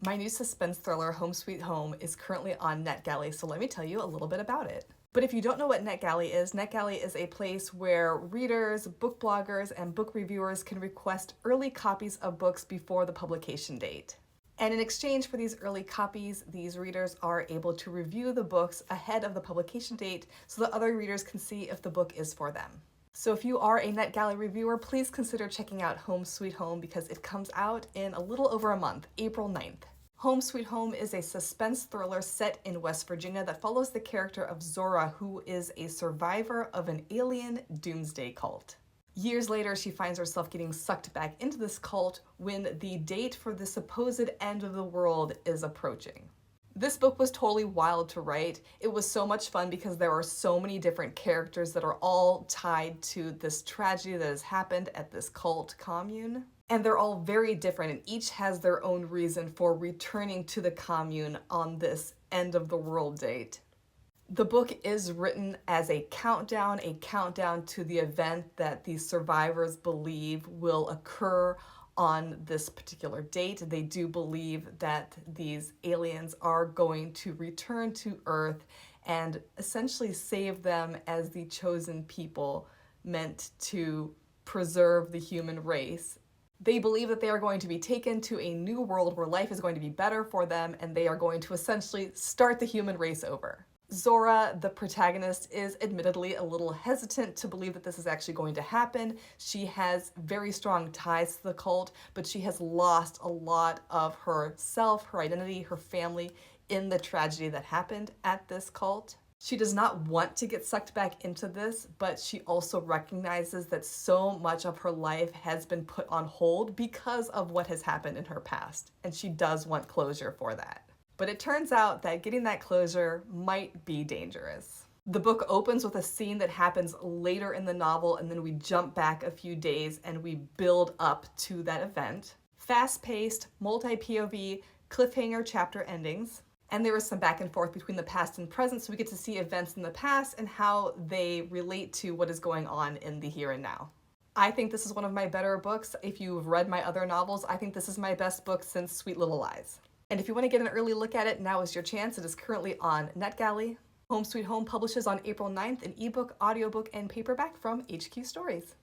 My new suspense thriller, Home Sweet Home, is currently on Netgalley, so let me tell you a little bit about it. But if you don't know what Netgalley is a place where readers, book bloggers, and book reviewers can request early copies of books before the publication date. And in exchange for these early copies, these readers are able to review the books ahead of the publication date so that other readers can see if the book is for them. So if you are a Netgalley reviewer, please consider checking out Home Sweet Home because it comes out in a little over a month, April 9th. Home Sweet Home is a suspense thriller set in West Virginia that follows the character of Zora, who is a survivor of an alien doomsday cult. Years later, she finds herself getting sucked back into this cult when the date for the supposed end of the world is approaching. This book was totally wild to write. It was so much fun because there are so many different characters that are all tied to this tragedy that has happened at this cult commune. And they're all very different and each has their own reason for returning to the commune on this end of the world date. The book is written as a countdown to the event that the survivors believe will occur on this particular date. They do believe that these aliens are going to return to Earth and essentially save them as the chosen people meant to preserve the human race. They believe that they are going to be taken to a new world where life is going to be better for them and they are going to essentially start the human race over. Zora, the protagonist, is admittedly a little hesitant to believe that this is actually going to happen. She has very strong ties to the cult, but she has lost a lot of herself, her identity, her family in the tragedy that happened at this cult. She does not want to get sucked back into this, but she also recognizes that so much of her life has been put on hold because of what has happened in her past, and she does want closure for that. But it turns out that getting that closure might be dangerous. The book opens with a scene that happens later in the novel, and then we jump back a few days and we build up to that event. Fast-paced, multi-POV, cliffhanger chapter endings. And there is some back and forth between the past and present, so we get to see events in the past and how they relate to what is going on in the here and now. I think this is one of my better books. If you've read my other novels, I think this is my best book since Sweet Little Lies. And if you want to get an early look at it, now is your chance. It is currently on Netgalley. Home Sweet Home publishes on April 9th an ebook, audiobook, and paperback from HQ Stories.